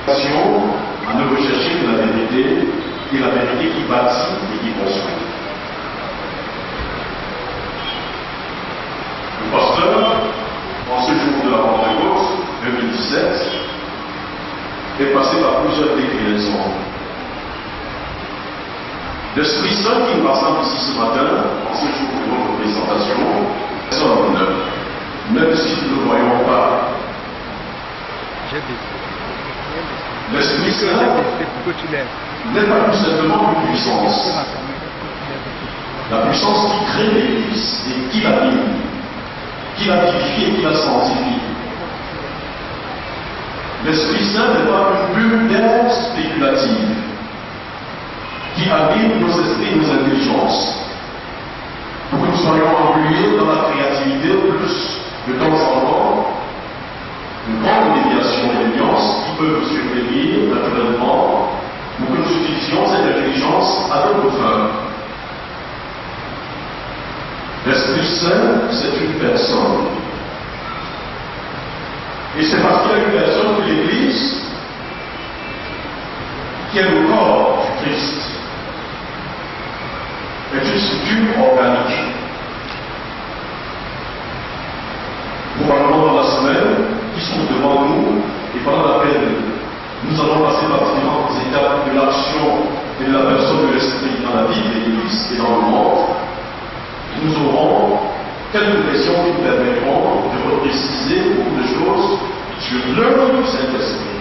À ne rechercher que la vérité, et la vérité qui bâtit et qui construit. Le pasteur, en ce jour de la Pentecôte 2017, est passé par plusieurs déclinaisons. L'Esprit Saint qui nous rassemble ici ce matin, en ce jour de notre présentation, sonne, même si nous ne le voyons pas. L'Esprit Saint n'est pas tout simplement une puissance. La puissance qui crée l'Église et qui la vive, qui la vivifie et qui la sanctifie. L'Esprit Saint n'est pas une bulle d'air spéculative qui habite nos esprits et nos intelligences pour que nous soyons englués dans la créativité plus de temps en temps, une grande déviation et déviance qui peuvent survenir naturellement pour que nous utilisions cette intelligence à notre fin. L'Esprit Saint, c'est une personne. Et c'est parce qu'il y a une personne que l'Église, qui est le corps du Christ, est une structure organique. Probablement dans la semaine, qui sont devant nous, et pendant laquelle nous allons passer par différentes étapes de l'action et de la personne de l'Esprit dans la vie de l'Église et dans le monde, nous aurons quelques questions qui nous permettront de repréciser beaucoup de choses sur l'œuvre du Saint-Esprit.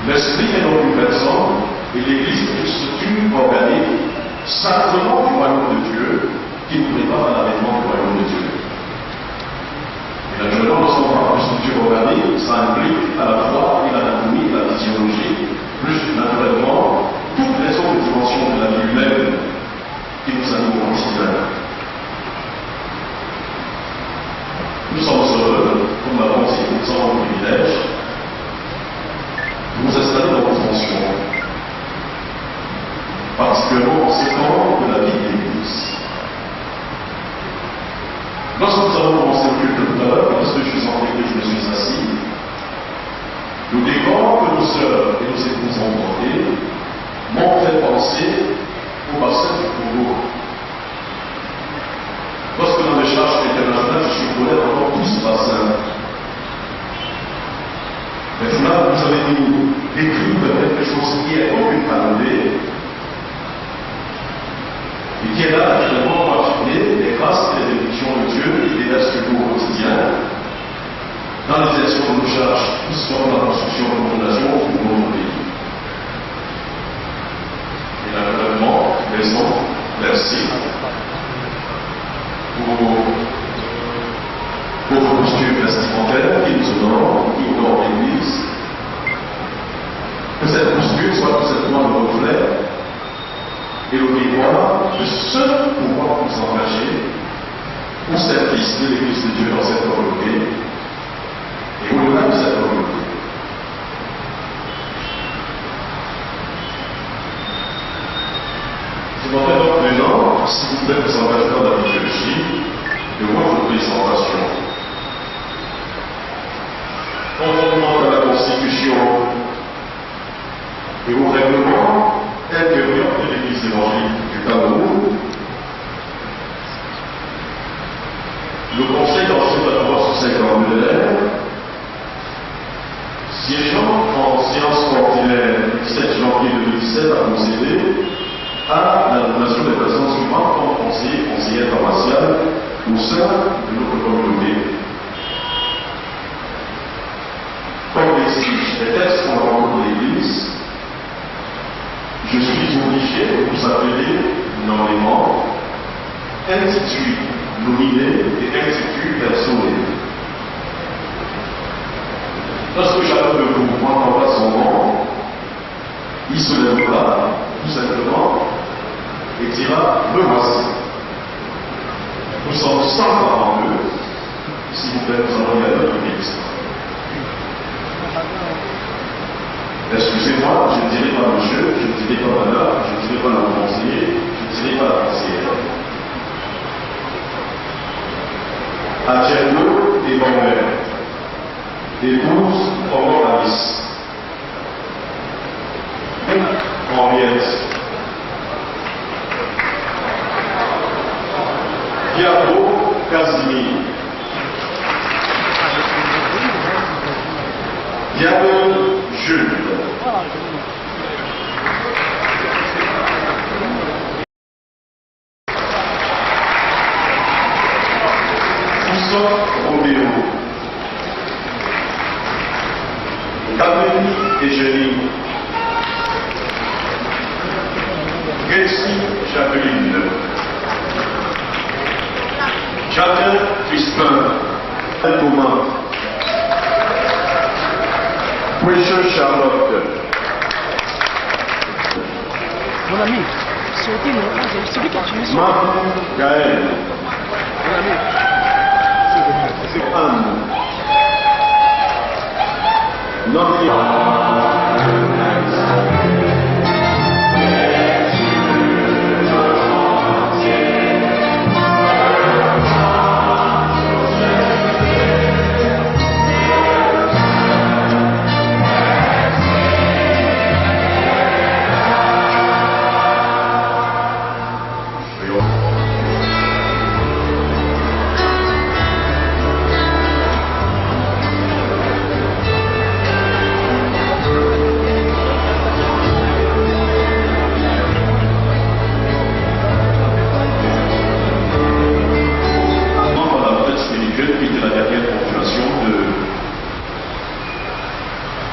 L'Esprit est donc une personne et l'Église est une structure organique, sacrement du royaume de Dieu, qui nous prépare à l'avènement du royaume de Dieu. Et naturellement, lorsqu'on parle de structure organique, ça implique à la fois l'anatomie et la physiologie, plus naturellement toutes les autres dimensions de la vie humaine qui nous animent au quotidien. Nous sommes heureux, comme l'avons dit, nous avons le privilège de nous installer dans nos fonctions, particulièrement en ces temps de la vie de l'Église. Lorsque nous avons commencé le culte tout à l'heure, lorsque je suis entré et je me suis assis, le décor que nos sœurs et nos épouses ont porté m'ont fait penser au bassin du Congo. Lorsque dans les charges internationales, je survolais encore tout ce bassin. Maintenant, vous avez nous décrit quelque chose qui est comme une canonnée et qui est là actuellement pour affirmer les grâces et les bénédictions de Dieu et des restes au quotidien dans les actions de nos charges, tout ce dans la construction de notre nation ou de notre pays. Et naturellement, merci pour vos postures vestimentaires qui nous honorent, qui honorent l'Église. Que cette posture soit tout simplement le reflet et le miroir de ce pouvoir nous engager au service de l'Église de Dieu dans cette communauté et au-delà de cette communauté. Je m'en vais donc maintenant, s'il vous plaît, vous engager dans la liturgie de votre présentation. Conformément à la Constitution et au règlement intérieur de l'Église évangélique du Cameroun, le Conseil d'enseignement sur 50 élèves, siégeant en séance ordinaire le 17 janvier 2017, a procédé à la nomination des personnes suivantes comme conseillères paroissiales au sein de notre communauté. Comme l'exige les textes fondamentaux de l'Église, je suis obligé de vous appeler nommément institut nominé et institut personnel. Lorsque chacun de vous prendra son nom, il se lèvera tout simplement et dira me voici. Nous sommes 142, s'il vous plaît, nous allons y aller notre ministre. Excusez-moi, je ne dirai pas monsieur, je ne dirai pas madame, je ne dirai pas la conseiller, je ne dirai pas la conseillère. Adjendo et bon-mère. épouse Aurélie, Henriette, Diabo Casimir, Diabo Jules, Roméo, Catherine Eugénie, Gracie Jacqueline, Jacques Crispin, Thomas, Precious Charlotte, Mon ami, sauter mon frère, c'est celui qui a tué son Marc Gaël, Mon ami. Anne,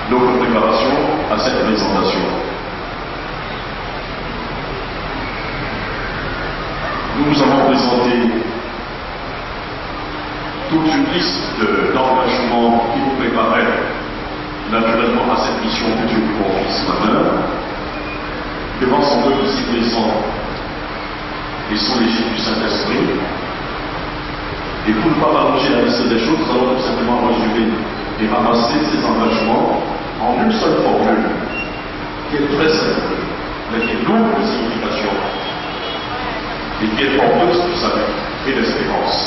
notre préparation à cette présentation. Nous vous avons présenté toute une liste d'engagements qui vous préparaient naturellement à cette mission que Dieu vous confie ce matin. Devant son peuple ici présent et sous l'égide du Saint-Esprit. Et pour ne pas rallonger la liste des choses, nous allons tout simplement résumer et ramasser ces engagements en une seule formule, qui est très simple, mais qui est lourde de signification, et qui est porteuse du salut et d'espérance.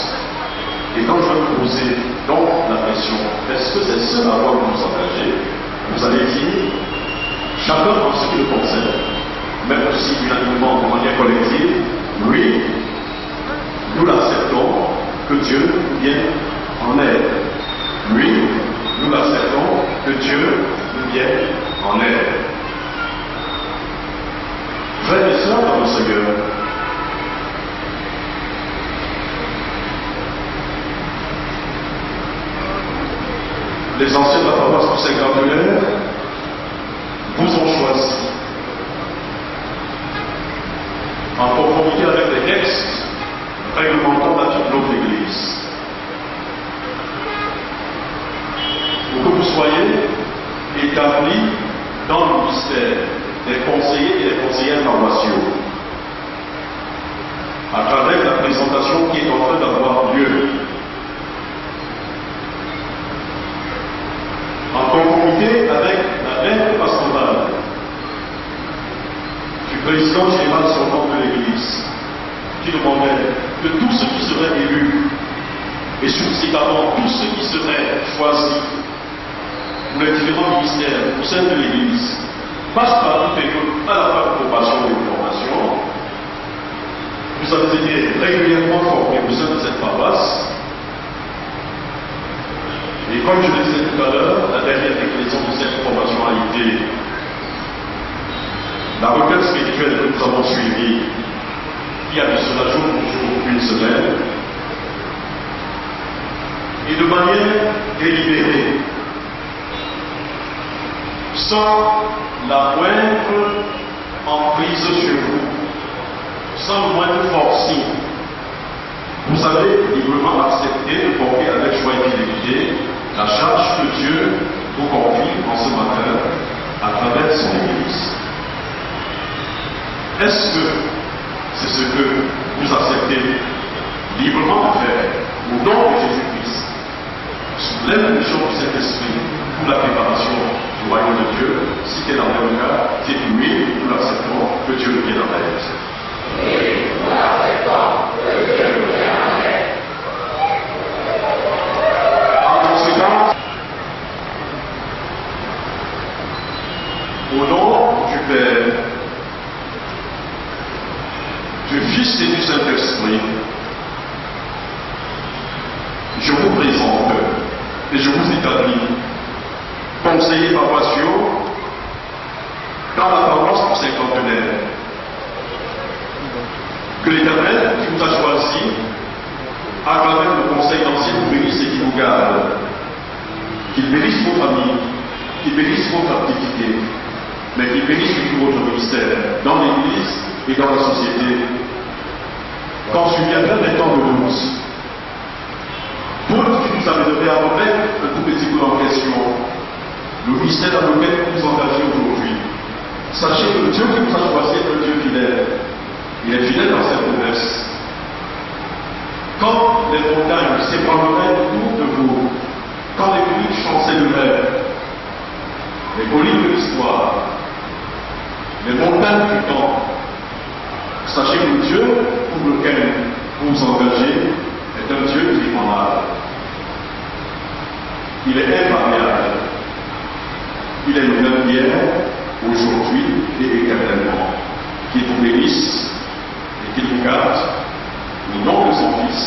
Et quand je vais vous poser donc la question, est-ce que c'est ce à quoi vous vous engagez, vous allez dire, chacun dans ce qui le concerne, même aussi unanimement de manière collective, oui, nous l'acceptons, que Dieu nous vienne en aide. Oui, nous l'acceptons, que Dieu nous vienne en aide. Frères et sœurs dans le Seigneur, les anciens de la paroisse du Saint-Gabriel vous ont choisi en conformité avec les textes réglementant la vie de notre Église. Pour que vous soyez établis dans le ministère des conseillers et des conseillères paroissiaux, à travers la présentation qui est en train d'avoir lieu, en conformité avec la lettre pastorale du président général sortant de l'Église, qui demandait que tous ceux qui seraient élus, et subséquemment tous ceux qui seraient choisis pour les différents ministères au sein de l'Église, passent par une période à la fois de formation et de formation. Vous avez été régulièrement formés au sein de cette paroisse. Et comme je le disais tout à l'heure, la dernière déclinaison de cette formation a été la requête spirituelle que nous avons suivie, qui a mis cela jour pour jour une semaine, et de manière délibérée, sans la moindre emprise sur vous, sans le moindre forcing. Vous avez librement accepté de porter avec joie et fidélité la charge que Dieu vous confie en ce matin à travers son Église. Est-ce que c'est ce que vous acceptez librement de faire au nom de Jésus-Christ, sous l'impulsion du Saint-Esprit pour la préparation du royaume de Dieu? Si c'est dans le cas, c'est que oui, nous l'acceptons, que Dieu nous vienne en aide. Oui, nous l'acceptons, que Dieu nous vienne en aide. En conséquence, Père, du Fils et du Saint-Esprit, je vous présente et je vous établis, conseiller paroissiaux, dans la paroisse pour cinquantenaire. Que l'Éternel qui vous a choisi, à travers le conseil d'anciens, vous bénisse et qui vous garde. Qu'il bénisse vos familles, qu'il bénisse votre activité, mais qu'il bénisse tout votre ministère dans l'Église et dans la société. Quand surviendra les temps de doute, pour ce que vous amènerez à remettre un tout petit peu en question le ministère dans lequel vous vous engagez aujourd'hui. Sachez que le Dieu qui vous a choisi est un Dieu fidèle. Il est fidèle dans ses promesses. Quand les montagnes s'ébranleraient autour de vous, quand les collines chancelleraient, les collines de l'histoire, les montagnes du temps, sachez que le Dieu pour lequel vous vous engagez est un Dieu qui est immanable. Il est invariable. Il est le même hier, aujourd'hui et éternellement. Qu'il vous bénisse et qu'il vous garde au nom de son Fils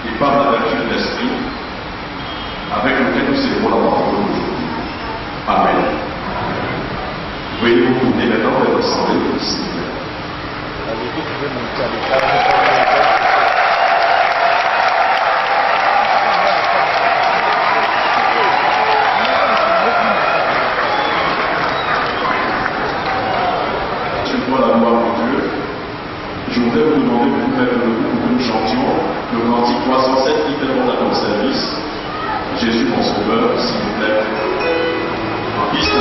et par la vertu de l'Esprit, avec lequel nous célébrons la parole d'aujourd'hui. Amen. Veuillez vous tourner maintenant vers l'Assemblée de Seigneur. Je vois la gloire de Dieu. Je voudrais vous demander de vous mettre debout pour que nous chantions le cantique 307 qui fait à ton service. Jésus mon sauveur, s'il vous plaît. En piste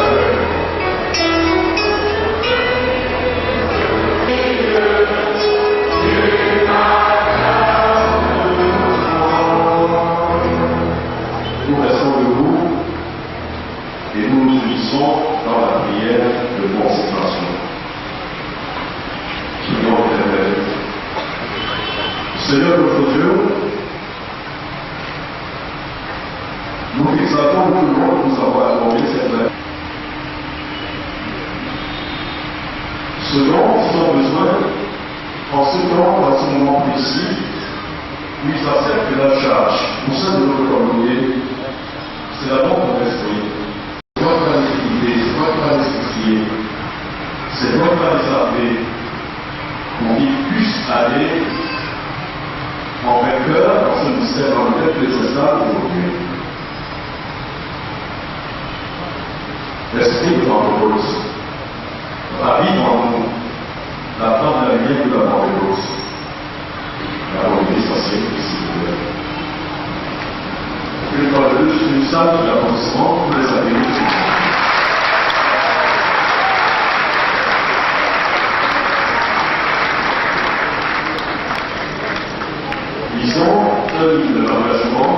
nous restons debout et nous nous unissons dans la prière de consécration. Prions l'Éternel. Seigneur notre Dieu, nous exaltons tout le monde nous avoir accordé cette lettre. Ce dont ils ont besoin, en ce temps, dans ce moment précis, où ils acceptent la charge au sein de notre communauté, c'est la mort de l'esprit. C'est toi qui vas les guider, c'est toi qui vas les expliquer, c'est toi qui vas les appeler, pour qu'ils puissent aller en vainqueur dans ce mystère dans lequel tu les installes aujourd'hui. L'esprit de Pentecôte ravive en nous la flamme de la lumière de la Pentecôte. La volonté essentielle du Seigneur. Une fois de plus, une salle de l'applaudissement pour les amis. Lisons un livre de l'engagement.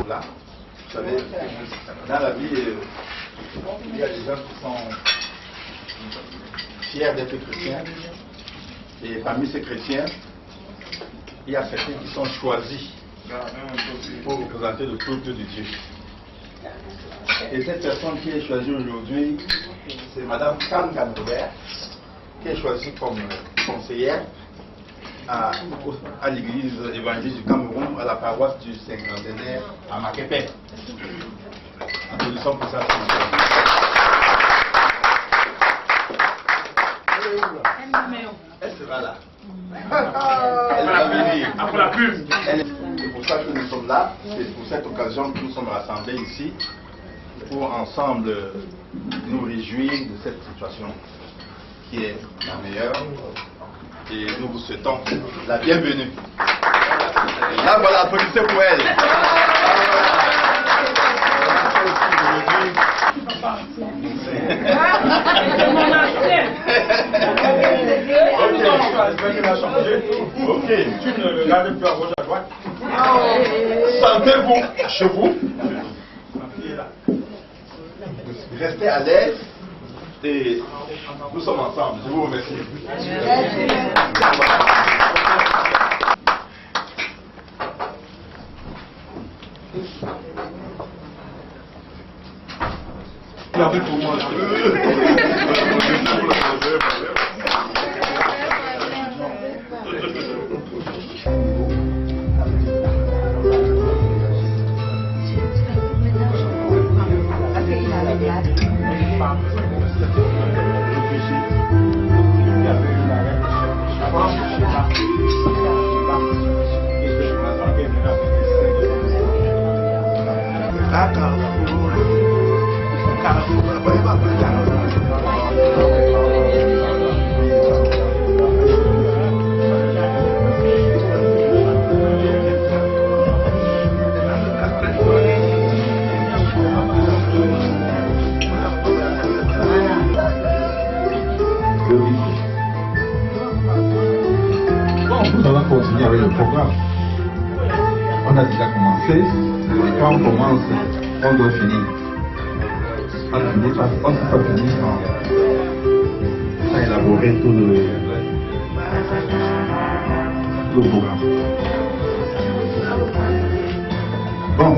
Là, vous savez, dans la vie, il y a des gens qui sont fiers d'être chrétiens. Et parmi ces chrétiens, il y a certains qui sont choisis pour représenter le peuple de Dieu. Et cette personne qui est choisie aujourd'hui, c'est Madame Kankan Robert, qui est choisie comme conseillère à l'église évangélique du Cameroun, à la paroisse du cinquantenaire à Makepe. Applaudissons pour ça. Elle sera là. Elle va venir. Après la pub. C'est pour ça que nous sommes là. C'est pour cette occasion que nous sommes rassemblés ici pour ensemble nous réjouir de cette situation qui est la meilleure. Et nous vous souhaitons la bienvenue. Là, voilà, applaudissez pour elle. Ok, tu ne regardez plus à gauche à droite. Sentez-vous chez vous. Restez à l'aise. Et nous sommes ensemble. Je vous remercie. Gardez pour moi. Carrefour, le programme. On a déjà commencé, et quand on commence, on doit finir. On ne peut pas finir sans élaborer tout le programme. Bon,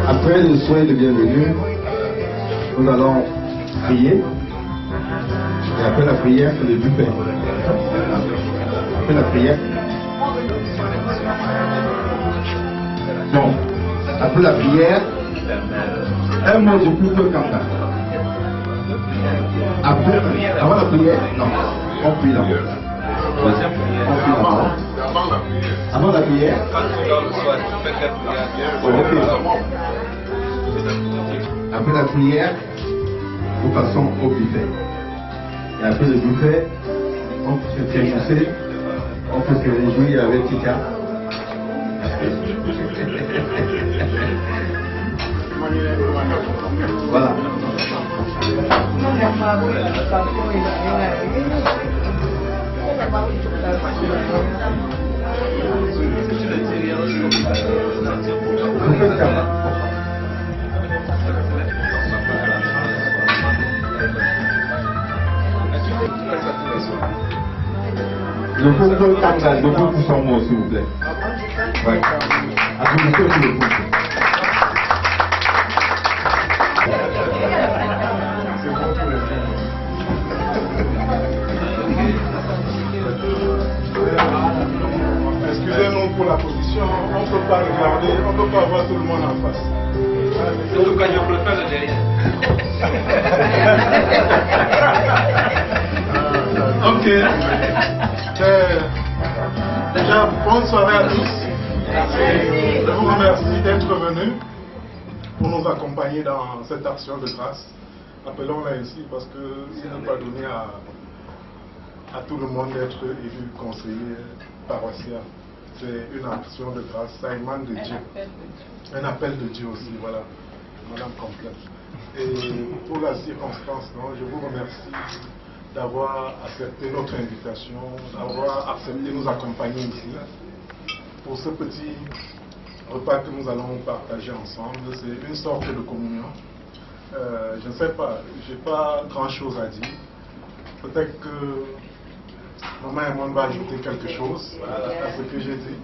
après le soin de bienvenue, nous allons prier. Et après la prière, c'est le buffet. Après la prière. Bon, après la prière, un mot de plus que Kanta. Après, avant la prière, non, on prie d'abord. On prie d'abord. Avant la prière. Ok. Après la prière, nous passons au buffet. Et après le buffet, on peut se réjouir, on peut se réjouir avec Tika. Voilà. Le contrôle Tanga, je veux pour son mot, s'il vous plaît. Ouais. Applaudissez pour le contrôle. Excusez-nous pour la position, on ne peut pas regarder, on ne peut pas voir tout le monde en face. Surtout quand je préfère le derrière. Ok. Déjà, bonne soirée à tous. Je vous remercie d'être venus pour nous accompagner dans cette action de grâce. Appelons-la ainsi parce que ce n'est pas donné à tout le monde d'être élu conseiller paroissial. C'est une action de grâce, ça émane de Dieu. Un appel de Dieu aussi, voilà. Madame Complète. Et pour la circonstance, non, je vous remercie d'avoir accepté notre invitation, d'avoir accepté nous accompagner ici pour ce petit repas que nous allons partager ensemble. C'est une sorte de communion. Je ne sais pas, je n'ai pas grand-chose à dire. Peut-être que Maman Emmanuel va ajouter quelque chose à ce que j'ai dit.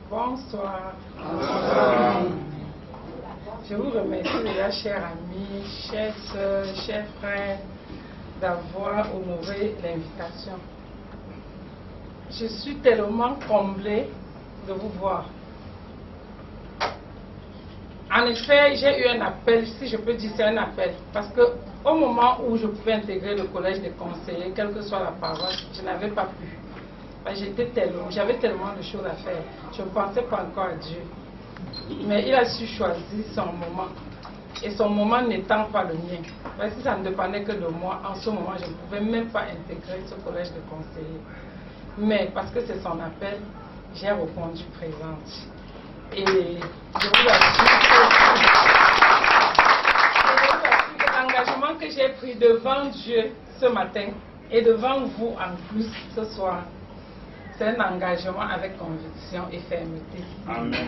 Bonsoir. Je vous remercie déjà, chers amis, chers soeurs, chers frères, d'avoir honoré l'invitation. Je suis tellement comblée de vous voir. En effet, j'ai eu un appel, si je peux dire c'est un appel, parce que au moment où je pouvais intégrer le collège des conseillers, quelle que soit la paroisse, je n'avais pas pu. J'avais tellement de choses à faire. Je ne pensais pas encore à Dieu. Mais il a su choisir son moment. Et son moment n'étant pas le mien. Parce que ça ne dépendait que de moi. En ce moment, je ne pouvais même pas intégrer ce collège de conseillers. Mais parce que c'est son appel, j'ai répondu présente. Et je vous assure que l'engagement que j'ai pris devant Dieu ce matin et devant vous en plus ce soir, c'est un engagement avec conviction et fermeté. Amen.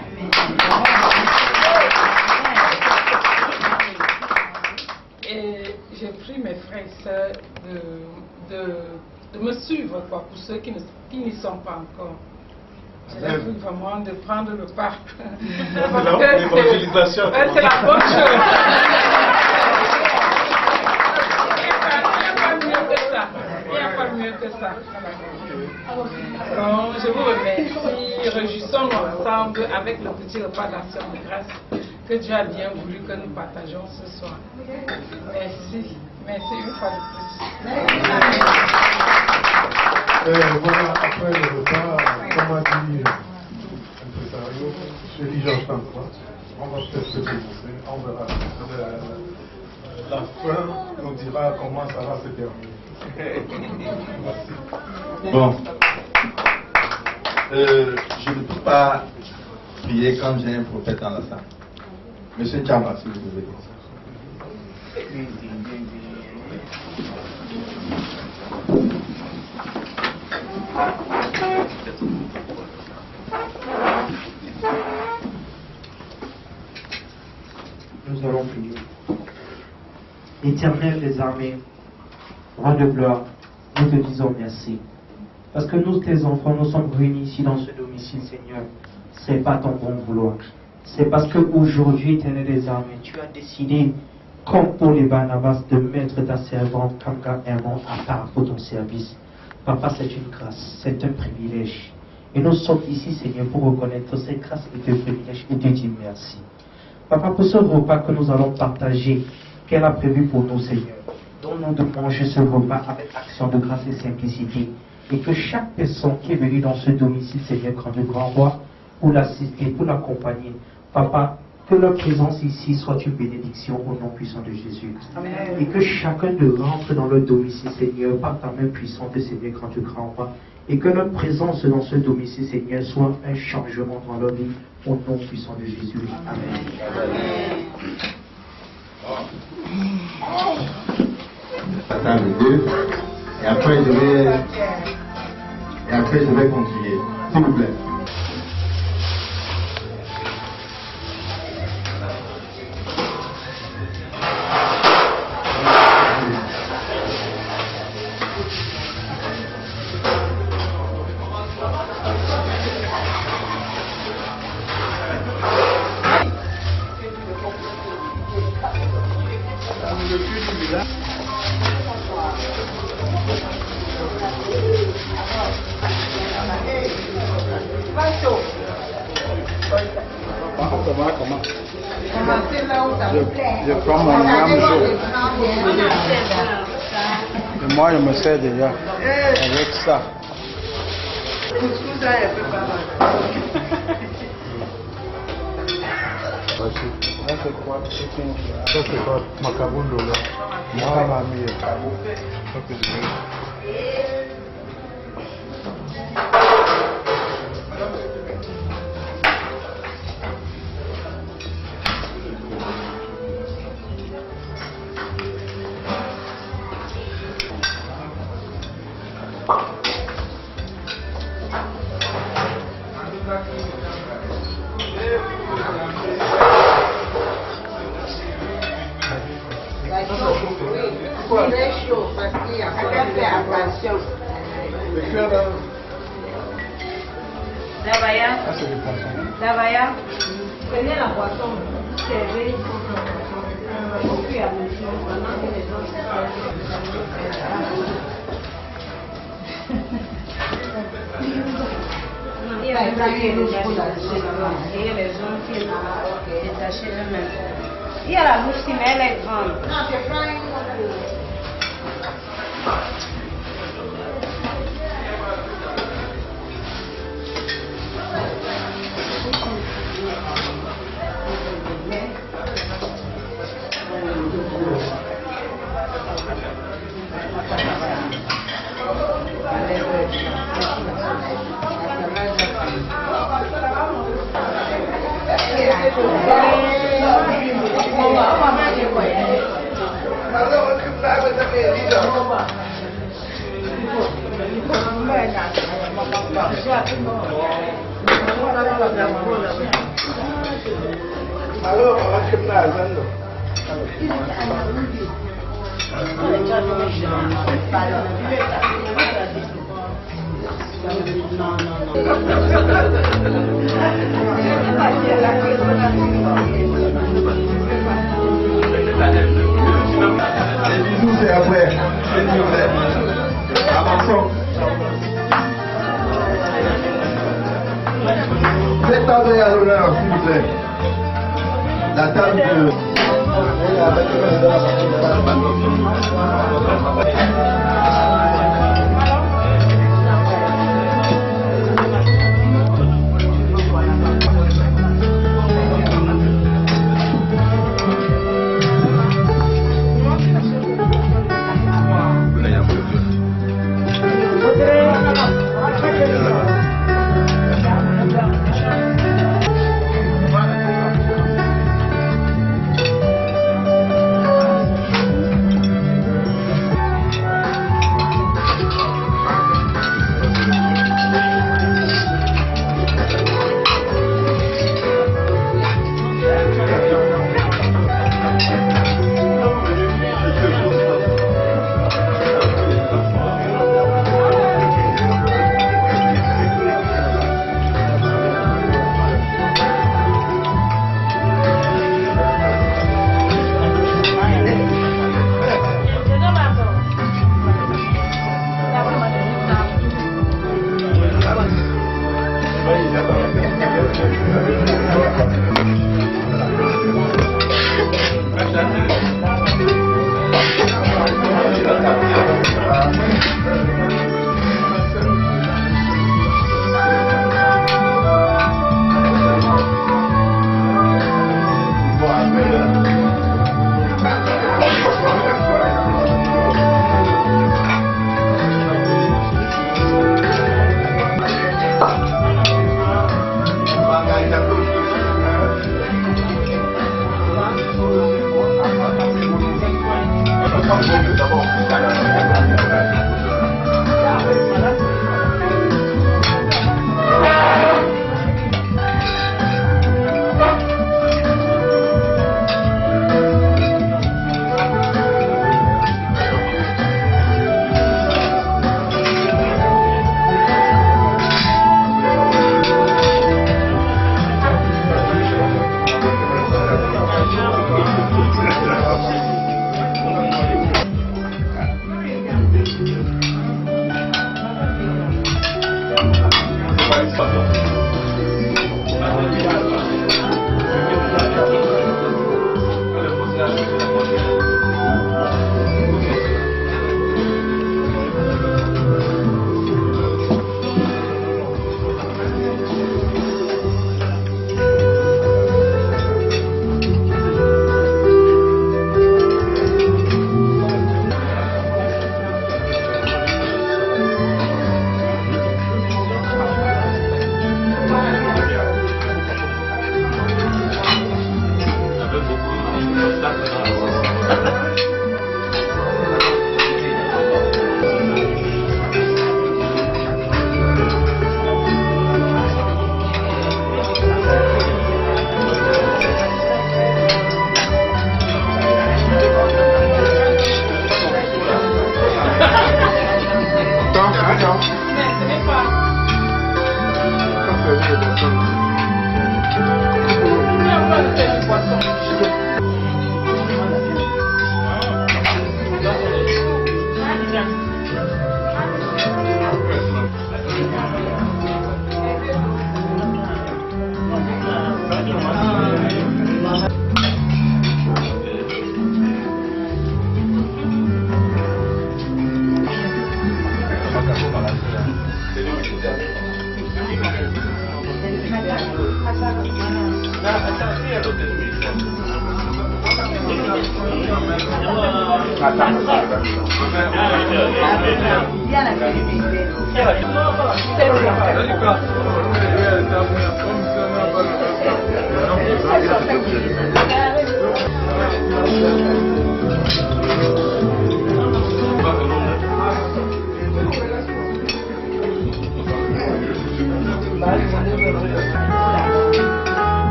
Et j'ai pris mes frères et sœurs de me suivre pour ceux qui n'y sont pas encore. J'ai pris vraiment de prendre le pas. L'évangélisation. C'est la bonne chose. Il n'y a pas mieux que ça. Donc, je vous remercie. Réjouissons-nous ensemble avec le petit repas d'action de grâce que Dieu a bien voulu que nous partageons ce soir. Merci. Merci une fois de plus. Voilà, après le repas, comme a dit l'impresario, je dis Georges Tantois, on va peut-être se commencer, on verra. La fin nous dira comment ça va se terminer. Bon. Je ne peux pas prier quand j'ai un prophète dans la salle. Monsieur Tchamba, si vous pouvez. Nous allons prier. Éternel des armées, roi de gloire, nous te disons merci. Parce que nous, tes enfants, nous sommes réunis ici dans ce domicile, Seigneur. Ce n'est pas ton bon vouloir. C'est parce qu'aujourd'hui, éternel des armées, tu as décidé, comme pour les Barnabas, de mettre ta servante Kanga Hermon à part pour ton service. Papa, c'est une grâce, c'est un privilège. Et nous sommes ici, Seigneur, pour reconnaître ces grâces et tes privilèges et te dire merci. Papa, pour ce repas que nous allons partager, qu'elle a prévu pour nous, Seigneur, donne-nous de manger ce repas avec action de grâce et simplicité. Et que chaque personne qui est venue dans ce domicile, Seigneur, grand de grand roi, pour l'assister, pour l'accompagner, Papa, que leur présence ici soit une bénédiction au nom puissant de Jésus. Amen. Et que chacun de rentre dans leur domicile, Seigneur, par ta main puissante, Seigneur, grand de grand roi. Et que leur présence dans ce domicile, Seigneur, soit un changement dans leur vie, au nom puissant de Jésus. Amen. Attends le deux. Et après je vais continuer. S'il vous plaît. Je prends mon gamme jaune. Et moi, je me sers déjà avec ça. Ça c'est quoi? Macaron Lola. Moi, ma mie. Davaya, prenez la boisson, servez au fur et à mesure pendant que les gens il y a des gens qui et les gens qui détachent eux-mêmes. Il y a la bouche qui mais elle est grande. Non, c'est pas une Les bisous, c'est après. Avançons. Cette table est à l'honneur, s'il vous plaît. La table de...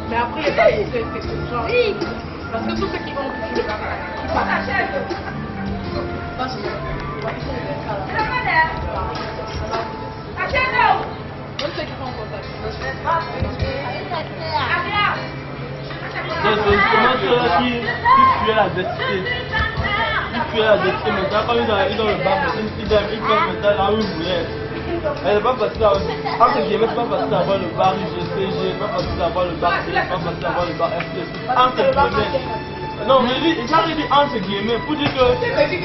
Mais après, il y a pas c'est genre, parce que tous ceux qui vont toucher la main, même ceux qui sont en contact. Donc, comment ceux-là qui fuient la destinée, maintenant, quand ils ont le bac, ils peuvent maintenant là où ils voulaient. Elle n'est pas facile à entre guillemets, c'est pas facile d'avoir le bar UGCG, pas facile d'avoir le bar C, pas facile d'avoir le bar FTC. Entre guillemets. Non, mais quand je dis entre guillemets, pour dire que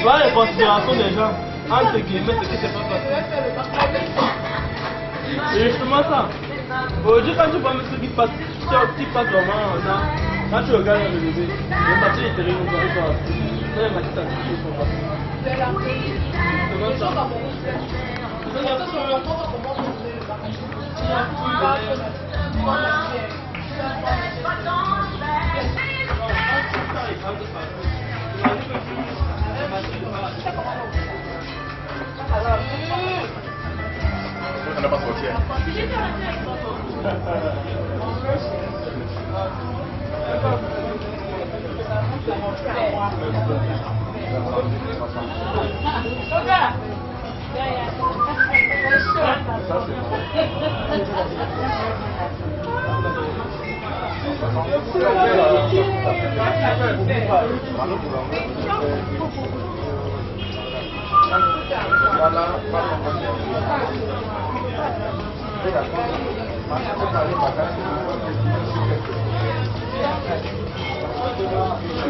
voilà les considérations des gens, entre guillemets, c'est que c'est pas facile. C'est justement ça. Aujourd'hui, quand tu vois ceux qui passent vraiment quand tu regardes le bébé, les papiers étaient réunis, ils sont assis. Les matins, ils sont assis. C'est comme ça. On n'a pas sorti.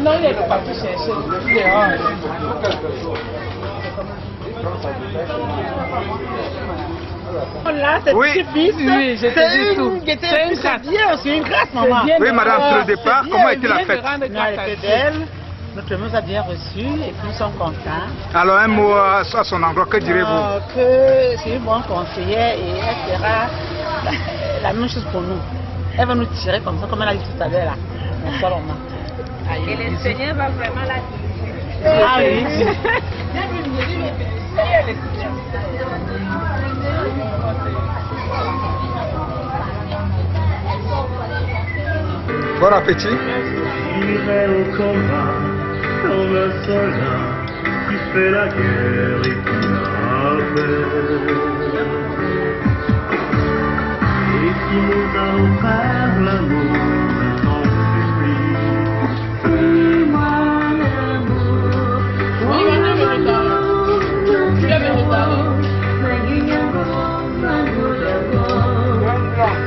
Non, il n'est pas pu chercher. Il est hors. Là, c'est Oui. petit-fils. Oui, je te dis tout. C'est une grâce, maman. Oui, madame, sur le départ, comment était la fête? Non, elle était belle. Notre nous a bien reçus et puis ils sont contents. Alors, un mot à son endroit, que direz-vous? Que c'est une bonne conseillère et elle fera la même chose pour nous. Elle va nous tirer comme ça, comme elle a dit tout à l'heure là. Et le Seigneur va vraiment la diriger. Ah oui. Bon appétit. J'irai au combat comme un soldat qui fait la guerre et qui la paix. Et si nous allons faire l'amour, maintenant je suis fais-moi l'amour.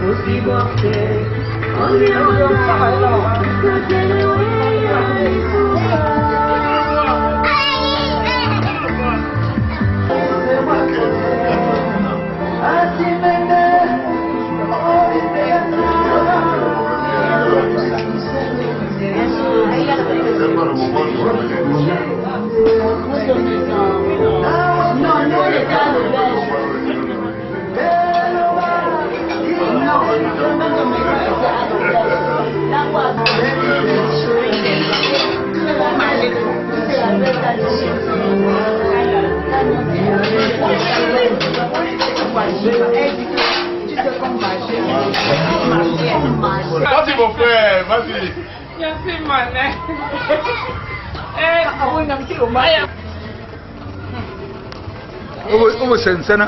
Aussi porter Vas-y mon frère, vas-y. Merci, mané. Où c'est une scène?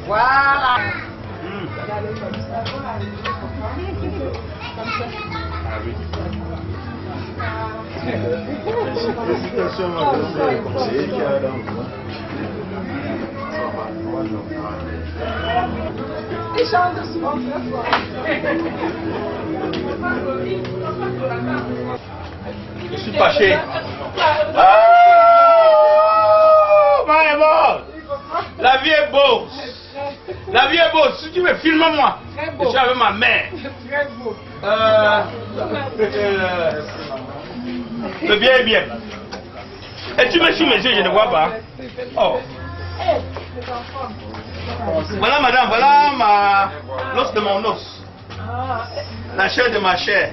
Voilà. Félicitations, madame, c'est le conseiller qui a dans vous. Il chante souvent très fort. Je suis fâché. La vie est beau. La vie est beau. Si tu me filmes moi, je suis avec ma mère. Très beau. Le bien est bien. Et tu me suis mes yeux, je ne vois pas. Oh. Voilà madame, voilà l'os de mon os. La chair de ma chair.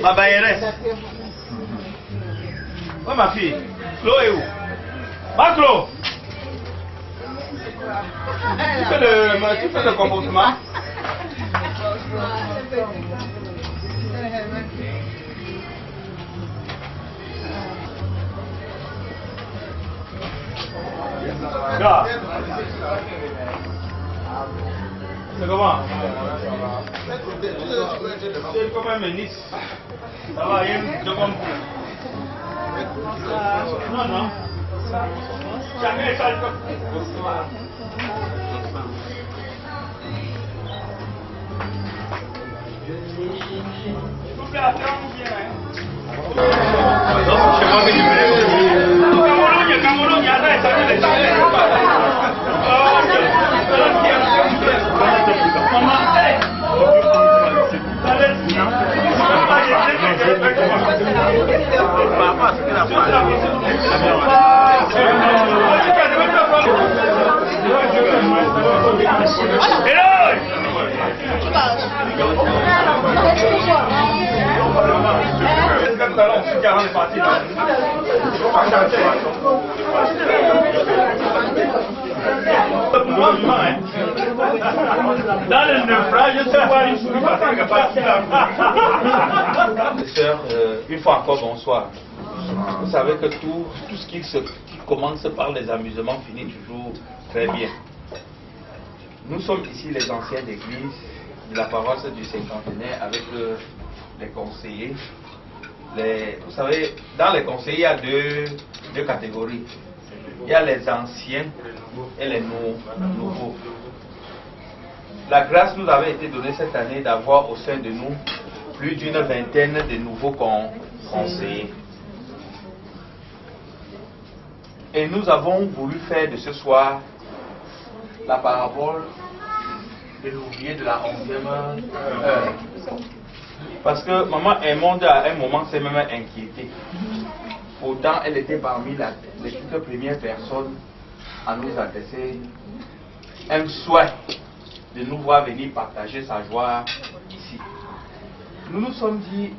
Ma bailleresse. Oh ma fille, Flo est où? Ma Flo! Tu fais le comportement? Gars. C'est comment? C'est comme un ministre. Ça va, rien de comme non, non. Jamais ça. Cameroun, il y a des dans le naufrage, je sais pas une souris parce qu'elle n'est pas Sœurs, une fois encore, bonsoir. Vous savez que tout ce qui commence par les amusements finit toujours très bien. Nous sommes ici les anciens d'église de la paroisse du Cinquantenaire avec les conseillers. Vous savez, dans les conseillers, il y a deux catégories. Il y a les anciens et les nouveaux. La grâce nous avait été donnée cette année d'avoir au sein de nous plus d'une vingtaine de nouveaux conseillers. Et nous avons voulu faire de ce soir la parabole de l'ouvrier de la 11e heure. Parce que maman Aymonde à un moment s'est même inquiétée. Pourtant, elle était parmi les toutes premières personnes à nous adresser un souhait de nous voir venir partager sa joie ici. Nous nous sommes dit,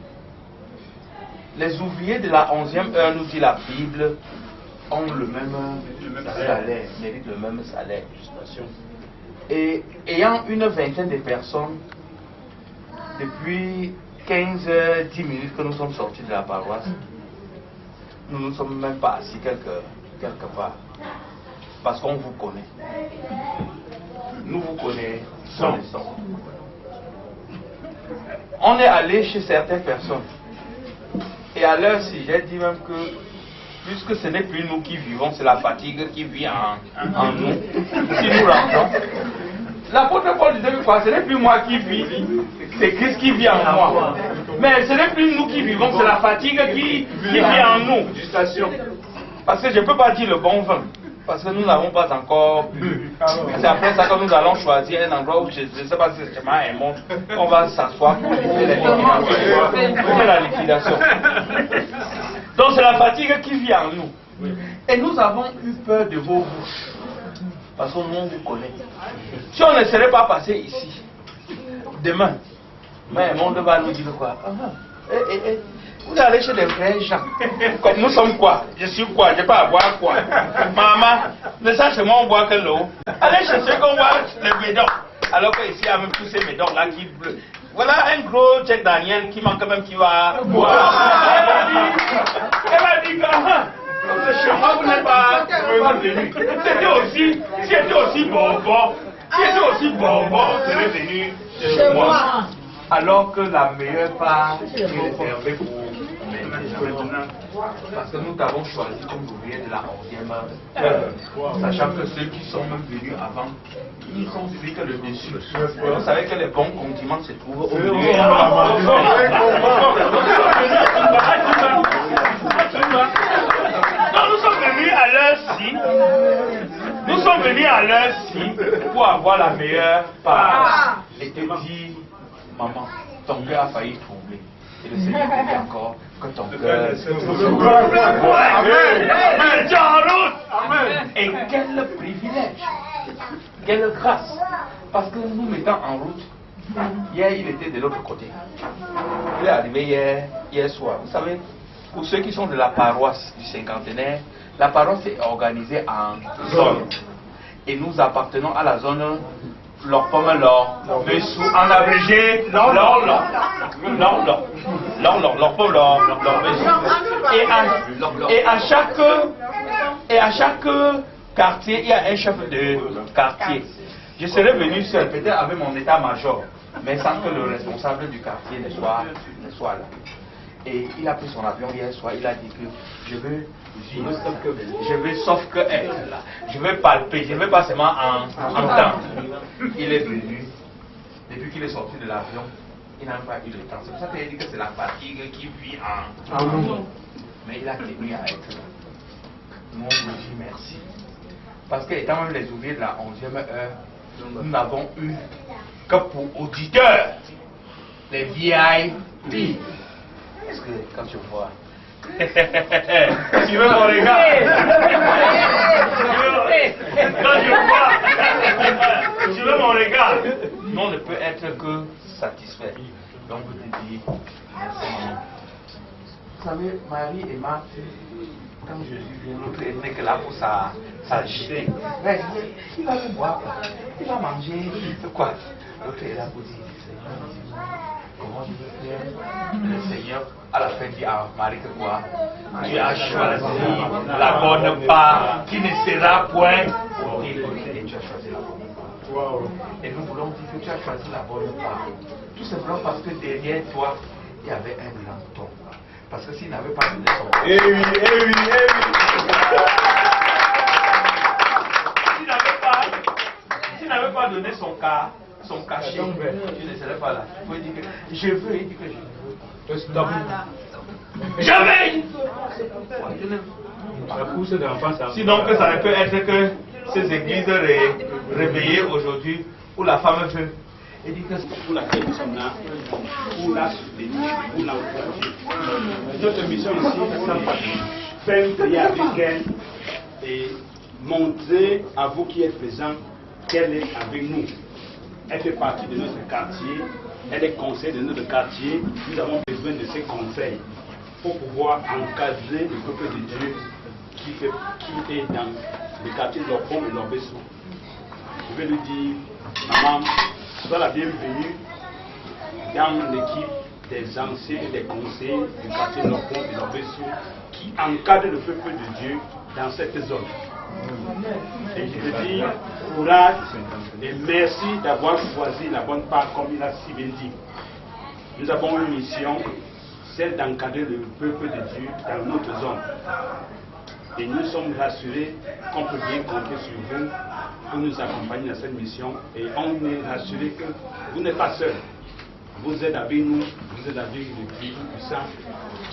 les ouvriers de la 11e heure, nous dit la Bible, ont le même salaire, méritent le même salaire. Et ayant une vingtaine de personnes, depuis 15-10 minutes que nous sommes sortis de la paroisse, nous ne nous sommes même pas assis quelque part. Parce qu'on vous connaît. Nous vous connaissons. On est allé chez certaines personnes. Et à l'heure-ci, j'ai dit même que, puisque ce n'est plus nous qui vivons, c'est la fatigue qui vit en nous. Si nous rentrons, l'apôtre Paul disait que ce n'est plus moi qui vis, c'est Christ qui vit en moi. Mais ce n'est plus nous qui vivons, c'est la fatigue qui vit en nous. Parce que je ne peux pas dire le bon vin, parce que nous n'avons pas encore bu. C'est après ça que nous allons choisir un endroit où je ne sais pas si c'est chemin et monte, on va s'asseoir pour faire la liquidation. Donc c'est la fatigue qui vit en nous. Et nous avons eu peur de vos bouches. Parce que nous, on vous connaît. Si on ne serait pas passé ici, demain, mais le monde va nous dire quoi? Vous allez chez des vrais gens. Comme nous sommes quoi? Je suis quoi? Je ne vais pas boire quoi? Maman, ne sache moi on boit que l'eau. Allez chez ceux qu'on voit les bédons. Alors qu'ici, il y a même tous ces bédons là qui bleus. Voilà un gros Jack Daniel qui manque même qui va boire. Elle a dit chez moi, vous n'êtes pas venu. C'était aussi bonbon. Vous serez venu chez moi. Alors que la meilleure part est réservée pour maintenant. Parce que nous t'avons choisi comme ouvrier de la 11e heure. Sachant que ceux qui sont même venus avant, ils sont celui que le dessus. Vous savez que les bons condiments se trouvent au milieu. Nous sommes venus à l'heure-ci. Nous sommes venus à l'heure-ci pour avoir la meilleure part. Et te dit, maman, ton cœur a failli troubler. Et le Seigneur te dit encore que ton cœur Et quel privilège, quelle grâce. Parce que nous mettons en route. Hier, il était de l'autre côté. Il est arrivé hier soir. Vous savez, pour ceux qui sont de la paroisse du Cinquantenaire, la paroisse est organisée en zones. Et nous appartenons à la zone Lorpomme-Lor, Vessou, en abrégé, Lor-Lor, Et à chaque quartier, il y a un chef de quartier. Je serais venu seul, peut-être avec mon état-major, mais sans que le responsable du quartier ne soit là. Et il a pris son avion hier soir, il a dit que je veux sauf que être là. Je veux palper, je veux pas seulement entendre. Il est venu, depuis qu'il est sorti de l'avion, il n'a pas eu le temps. C'est pour ça qu'il a dit que c'est la fatigue qui vit en nous. Mais il a tenu à être là. Nous, on vous dit merci. Parce que étant même les ouvriers de la 11e heure, nous n'avons eu que pour auditeurs les VIP. Est-ce que quand tu vois, tu veux mon regard? Quand je vois, tu veux mon regard? Non, on ne peut être que satisfait. Donc je te dis merci. Vous savez, Marie et Marthe, quand Jésus vient, l'autre était que là pour s'agiter. Il va boire, il va manger, quoi? L'autre est là pour dire, Seigneur, comment je veux faire? Le Seigneur, à la fin, dit à Marie que quoi? Tu as choisi la bonne part qui ne sera point horrible. Et tu as choisi la bonne part. Et nous voulons dire que tu as choisi la bonne part. Tout simplement parce que derrière toi, il y avait un grand homme. Parce que s'il n'avait pas donné son cas. S'il n'avait pas donné son cachet, tu ne serais pas là. Il faut dire que je veux, il dit que je veux. Stop. Jamais. Sinon que ça ne peut être que ces églises réveillées aujourd'hui où la femme veut. Il dit que pour laquelle nous sommes là, pour la soutenir, pour l'encourager. Notre mission ici, c'est faire une prière avec elle et montrer à vous qui êtes présents qu'elle est avec nous. Elle fait partie de notre quartier, elle est conseillère de notre quartier. Nous avons besoin de ses conseils pour pouvoir encadrer le peuple de Dieu qui est dans le quartier de l'Orpon et l'Orbesso. Je vais lui dire, maman, sois la bienvenue dans l'équipe des anciens et des conseillers du quartier de l'Orpon et l'Orbesso qui encadrent le peuple de Dieu dans cette zone. Et je te dis, courage et merci d'avoir choisi la bonne part comme il a si bien dit. Nous avons une mission, celle d'encadrer le peuple de Dieu dans notre zone. Et nous sommes rassurés qu'on peut bien compter sur vous pour nous accompagner dans cette mission. Et on est rassuré que vous n'êtes pas seuls. Vous êtes avec nous, vous êtes avec le Dieu puissant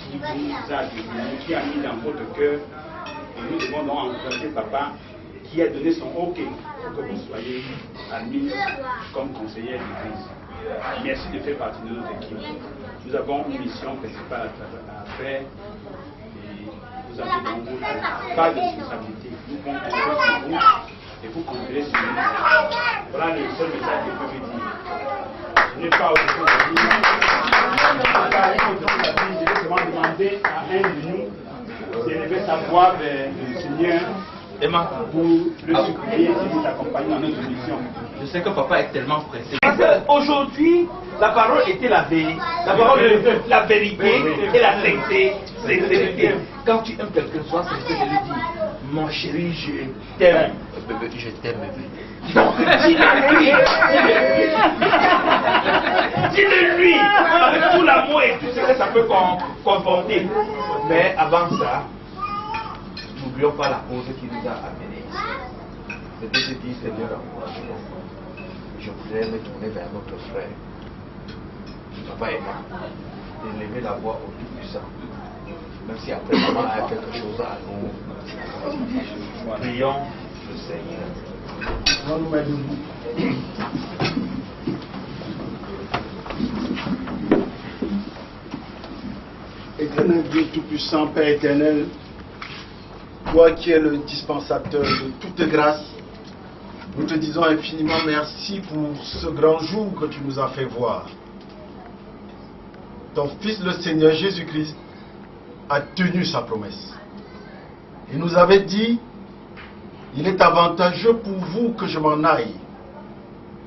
qui vous a défini, qui a mis dans votre cœur. Et nous devons donc encourager papa qui a donné son OK pour que vous soyez admis comme conseiller d'église. Merci de faire partie de notre équipe. Nous avons une mission principale à faire. Vous avez dans vous pas de responsabilité. Nous pouvons compter sur vous et vous compterez sur nous. Voilà le seul message que je peux vous dire. Je n'ai pas autre chose à dire. Je vais seulement demander à un de nous d'élever sa voix vers le Seigneur pour le supplier et nous accompagner dans notre mission. Je sais que papa est tellement pressé. Parce qu'aujourd'hui, la parole était la vérité. La parole de la vérité et la sincérité. Quand tu aimes quelqu'un, soit sincère de lui dire, mon chéri, je t'aime. Bébé, je t'aime, bébé. Donc, dis-le-lui. Dis-le-lui. Avec tout l'amour et tout ce que ça peut confronter. Mais avant ça, n'oublions pas la cause qui nous a amenés ici. C'est de se dire, Seigneur, encourage-moi. Je voudrais me tourner vers notre frère, papa et moi, et lever la voix au Tout-Puissant. Même si après maman a quelque chose à nous, prions le Seigneur. Éternel Dieu Tout-Puissant, Père éternel, toi qui es le dispensateur de toute grâce, nous te disons infiniment merci pour ce grand jour que tu nous as fait voir. Ton Fils, le Seigneur Jésus-Christ, a tenu sa promesse. Il nous avait dit, il est avantageux pour vous que je m'en aille.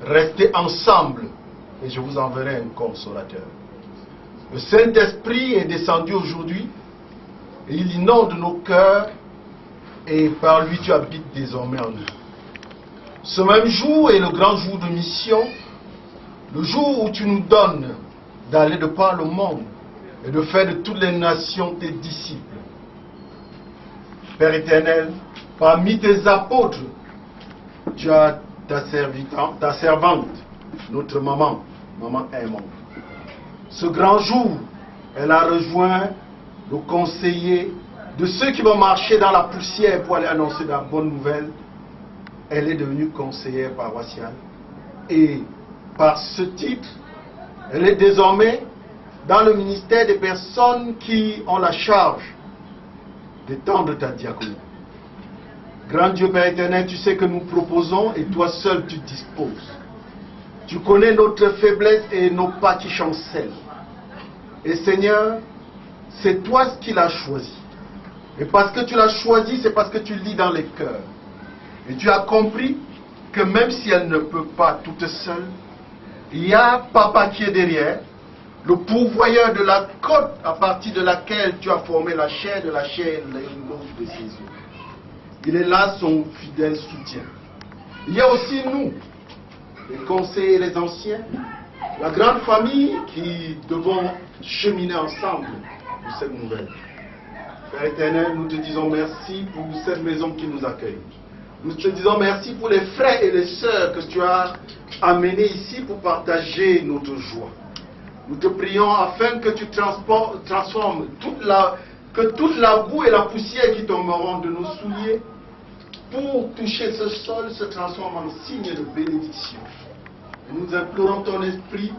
Restez ensemble et je vous enverrai un consolateur. Le Saint-Esprit est descendu aujourd'hui et il inonde nos cœurs et par lui tu habites désormais en nous. Ce même jour est le grand jour de mission, le jour où tu nous donnes d'aller de par le monde et de faire de toutes les nations tes disciples. Père éternel, parmi tes apôtres, tu as ta servante, notre maman aimante. Ce grand jour, elle a rejoint le conseiller de ceux qui vont marcher dans la poussière pour aller annoncer la bonne nouvelle. Elle est devenue conseillère paroissiale. Et par ce titre, elle est désormais dans le ministère des personnes qui ont la charge d'étendre ta diaconie. Grand Dieu Père éternel, tu sais que nous proposons et toi seul tu disposes. Tu connais notre faiblesse et nos pas qui chancellent. Et Seigneur, c'est toi qui l'as choisi. Et parce que tu l'as choisi, c'est parce que tu lis dans les cœurs. Et tu as compris que même si elle ne peut pas toute seule, il y a Papa qui est derrière, le pourvoyeur de la côte à partir de laquelle tu as formé la chair de la chair et l'os de ses yeux. Il est là son fidèle soutien. Il y a aussi nous, les conseillers et les anciens, la grande famille qui devons cheminer ensemble pour cette nouvelle. Père éternel, nous te disons merci pour cette maison qui nous accueille. Nous te disons merci pour les frères et les sœurs que tu as amenés ici pour partager notre joie. Nous te prions afin que tu transformes toute la boue et la poussière qui tomberont de nos souliers pour toucher ce sol se transforme en signe de bénédiction. Et nous implorons ton esprit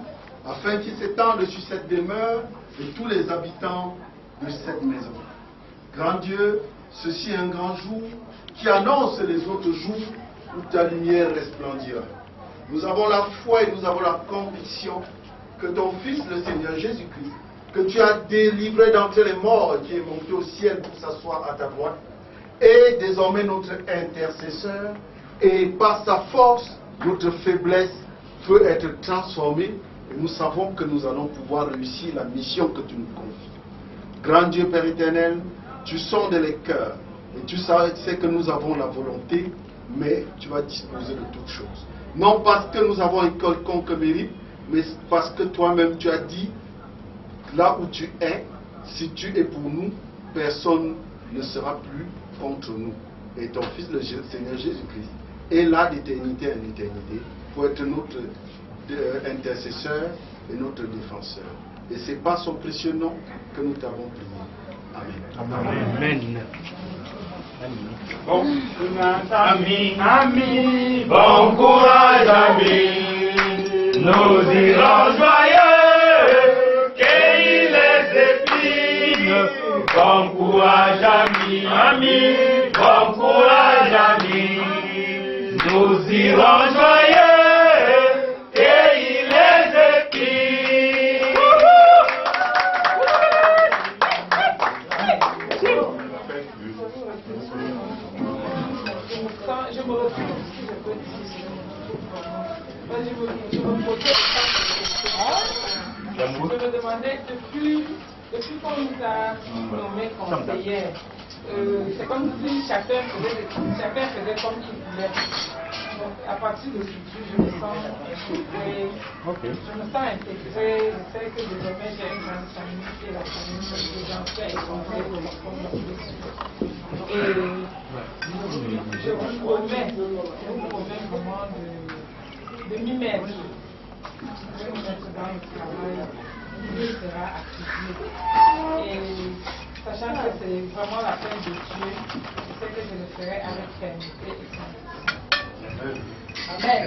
afin qu'il s'étende sur cette demeure et tous les habitants de cette maison. Grand Dieu, ceci est un grand jour qui annonce les autres jours où ta lumière resplendira. Nous avons la foi et nous avons la conviction que ton Fils, le Seigneur Jésus-Christ, que tu as délivré d'entre les morts, qui est monté au ciel pour s'asseoir à ta droite, est désormais notre intercesseur, et par sa force, notre faiblesse peut être transformée, et nous savons que nous allons pouvoir réussir la mission que tu nous confies. Grand Dieu Père éternel, tu sondes les cœurs, et tu sais que nous avons la volonté, mais tu vas disposer de toutes choses. Non parce que nous avons un quelconque mérite, mais parce que toi-même tu as dit, là où tu es, si tu es pour nous, personne ne sera plus contre nous. Et ton Fils, le Seigneur Jésus-Christ, est là d'éternité en éternité pour être notre intercesseur et notre défenseur. Et c'est par son précieux nom que nous t'avons prié. Amen. Amen. Bon, amis, bon courage, amis, nous irons joyeux, cueillir les épines. Bon courage, amis, bon courage, amis, nous irons joyeux, cueillir les épines. Je me refuse, si je peux dire. Je me posais je me demandais depuis qu'on nous a nommés conseillers, c'est comme si chacun faisait comme il voulait. Donc à partir de ce jour, je me sens intégrée, je sais que désormais j'ai une grande famille, qui est la famille des anciens et conseillers et je vous promets vraiment de m'y mettre. Je vais me mettre dans le travail, il sera activé. Et sachant que c'est vraiment la peine de Dieu, je sais que je le ferai avec fermeté et sans. Amen.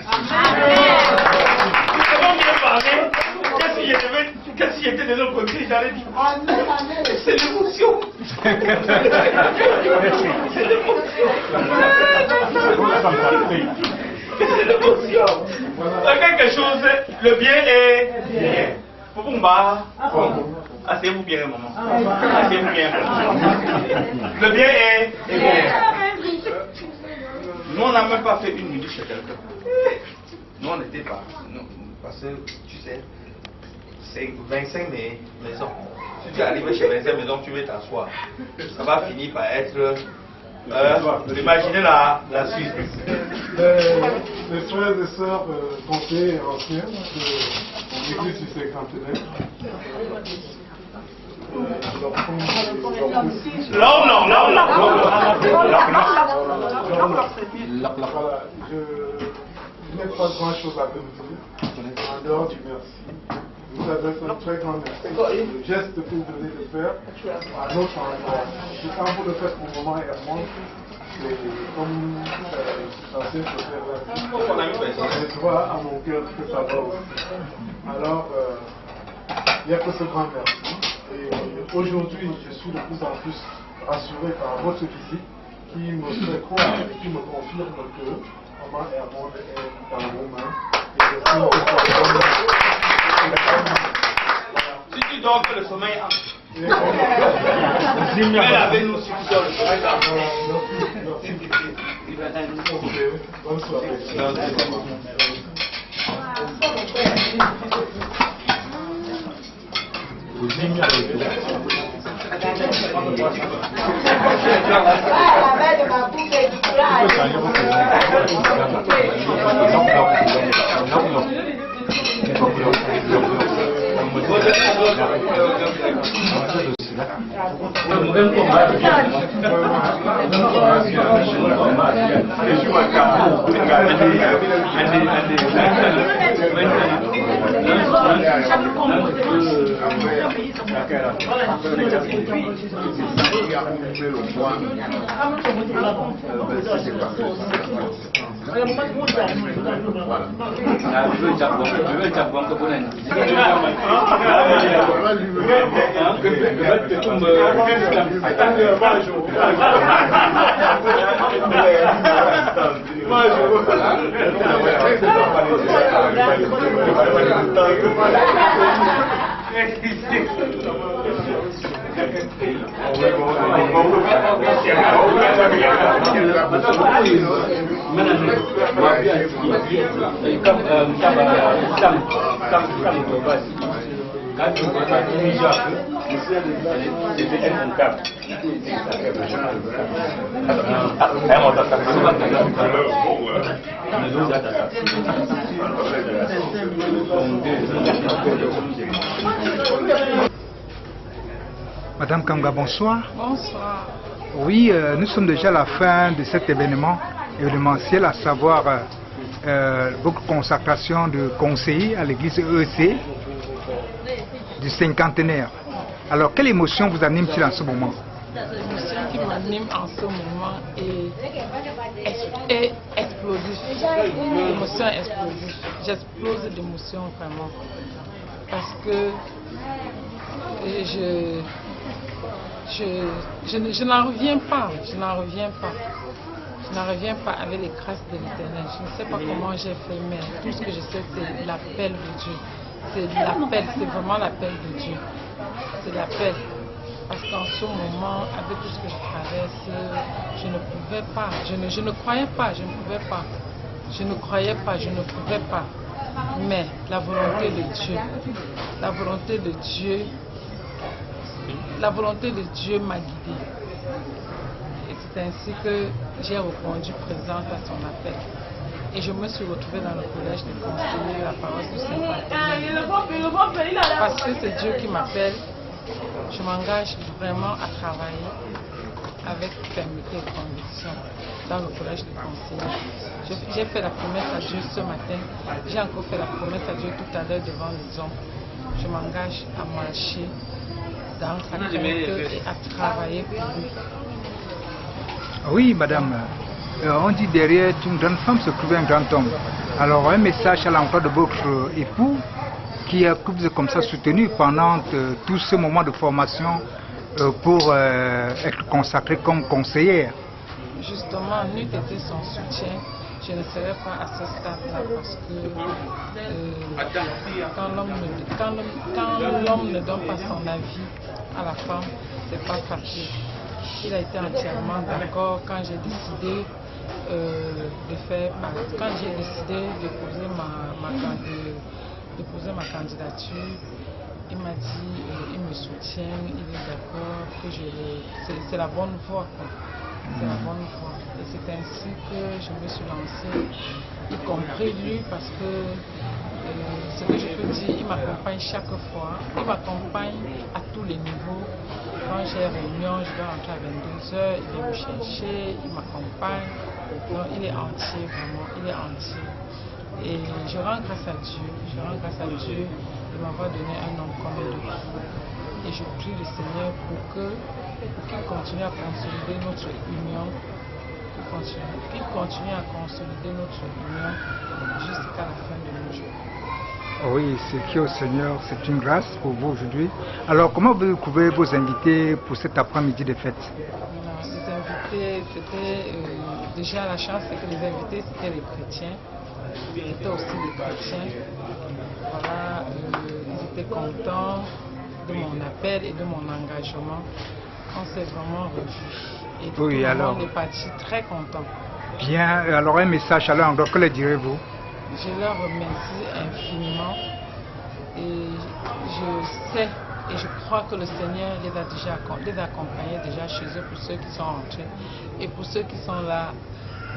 C'est bon bien parler. Qu'est-ce qui était de l'autre côté? J'allais dire Amen. C'est l'émotion. C'est l'émotion. C'est l'émotion. Quelque chose, le bien est bien. Popumba. Asseyez-vous bien, maman. Asseyez-vous bien. Le bien est bien. Nous, on n'a même pas fait une minute chez quelqu'un. Nous, on n'était pas. Parce que, tu sais, c'est 25 maisons. Si tu arrives chez 25 maisons, tu veux t'asseoir. Ça va finir par être Imaginez la suite. Les frères et sœurs conseillers anciens de l'église du cinquantenaire. Je n'ai pas grand chose à vous dire en dehors du merci. Vous avez fait un très grand merci. Le geste que vous venez de faire à notre endroit. Quand vous le faites pour maman et à moi, c'est comme l'ancien frère je vois à mon cœur que ça va aussi. Alors, il n'y a que ce grand merci. Et aujourd'hui, je suis de plus en plus rassuré par votre visite qui me fait croire et qui me confirme que maman et Amon est dans vos mains. Et je suis Si tu dors que le sommeil elle avait nous si tu dors le sommeil. Bonne soirée. Madame Kanga, bonsoir. Bonsoir. Oui, nous sommes déjà à la fin de cet événementiel, à savoir votre consacration de conseiller à l'église EEC du cinquantenaire. Alors, quelle émotion vous anime-t-il en ce moment? L'émotion qui m'anime en ce moment est explosive. L'émotion est explosive. J'explose d'émotion vraiment. Parce que je n'en reviens pas. Je n'en reviens pas avec les grâces de l'Éternel. Je ne sais pas comment j'ai fait, mais tout ce que je sais, c'est l'appel de Dieu. C'est l'appel, c'est vraiment l'appel de Dieu. C'est l'appel. Parce qu'en ce moment, avec tout ce que je traverse, je ne pouvais pas. Je ne croyais pas, je ne pouvais pas. Je ne croyais pas, je ne pouvais pas. Mais la volonté de Dieu, la volonté de Dieu, la volonté de Dieu m'a guidée. Et c'est ainsi que j'ai répondu présente à son appel. Et je me suis retrouvée dans le collège de conseillers de la paroisse du Saint-Patrick. Parce que c'est Dieu qui m'appelle, je m'engage vraiment à travailler avec fermeté et conviction dans le collège de conseillers. J'ai fait la promesse à Dieu ce matin, j'ai encore fait la promesse à Dieu tout à l'heure devant les hommes. Je m'engage à marcher dans sa crainte et à travailler pour lui. Oui, madame. On dit derrière une grande femme se trouve un grand homme. Alors un message à l'endroit de votre époux qui vous a comme ça soutenu pendant tout ce moment de formation pour être consacrée comme conseillère. Justement, n'eût été son soutien, je ne serais pas à ce stade-là parce que quand l'homme ne donne pas son avis à la femme, c'est pas facile. Il a été entièrement d'accord quand j'ai décidé quand j'ai décidé de poser ma candidature. Il m'a dit, il me soutient, il est d'accord, que c'est la bonne voie. C'est la bonne voie. Et c'est ainsi que je me suis lancée, y compris lui, parce que ce que je peux dire, il m'accompagne chaque fois. Il m'accompagne à tous les niveaux. Quand j'ai réunion, je dois rentrer à 22h, il vient me chercher, il m'accompagne. Donc il est entier, vraiment, il est entier. Et je rends grâce à Dieu, de m'avoir donné un homme comme lui. Et je prie le Seigneur pour qu'il continue à consolider notre union, qu'il continue à consolider notre union jusqu'à la fin de nos jours. Oui, c'est qui au Seigneur, c'est une grâce pour vous aujourd'hui. Alors, comment vous trouvez vos invités pour cet après-midi de fête? Les invités, c'était déjà la chance, c'est que les invités, c'était les chrétiens. C'était aussi les chrétiens. Voilà, ils étaient contents de mon appel et de mon engagement. On s'est vraiment revus. Et tout le monde est parti très content. Bien, alors un message à leur endroit, que leur direz-vous? Je leur remercie infiniment et je sais et je crois que le Seigneur les a accompagnés déjà chez eux pour ceux qui sont rentrés. Et pour ceux qui sont là,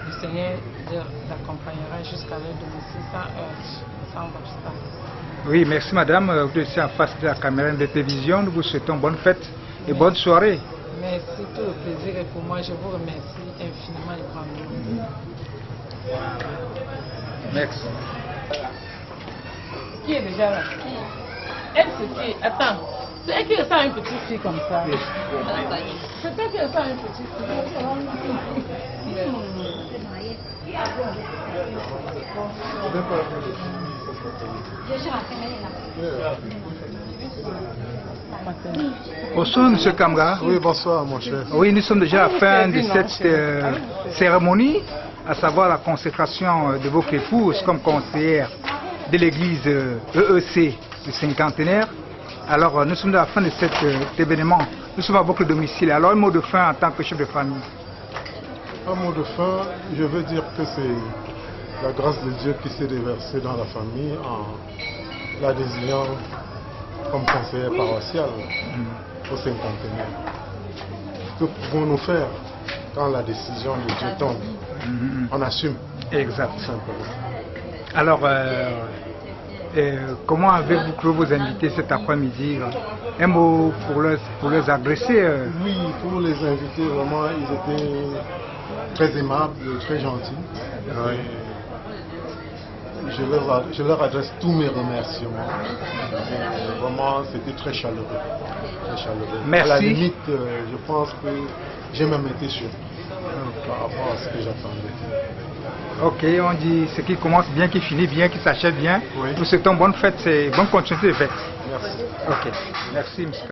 le Seigneur les accompagnera jusqu'à leur domicile sans heurts, sans obstacle. Oui, merci madame. Vous êtes en face de la caméra de télévision. Nous vous souhaitons bonne fête et bonne soirée. Merci, tout le plaisir est pour moi. Je vous remercie infiniment et grandement. Merci. Qui est déjà là? Elle, c'est qui? Attends, c'est elle qui ressemble à une petite fille comme ça. C'est elle qui ressemble à une petite Bonsoir, M. Kamga. Oui, bonsoir, mon cher. Oui, nous sommes déjà à la fin de cette cérémonie, à savoir la consécration de votre épouse comme conseillère de l'église EEC du cinquantenaire. Alors, nous sommes à la fin de cet événement. Nous sommes à votre domicile. Alors, un mot de fin en tant que chef de famille. Un mot de fin, je veux dire que c'est la grâce de Dieu qui s'est déversée dans la famille en la désignant comme conseillère paroissiale au cinquantenaire. Que pouvons-nous faire quand la décision de Dieu tombe? On assume. Exact. Simplement. Alors, comment avez-vous clos vos invités cet après-midi? Un mot pour les adresser? Oui, pour les invités, vraiment, ils étaient très aimables, très gentils. Oui. Je leur adresse tous mes remerciements. Vraiment, c'était très chaleureux. Merci. À la limite, je pense que j'ai même été surpris par rapport à ce que j'attendais. Ok, on dit ce qui commence bien, qui finit bien, qui s'achève bien. Oui. Nous souhaitons bonne fête et bonne continuité de fête. Merci. Ok, merci, monsieur.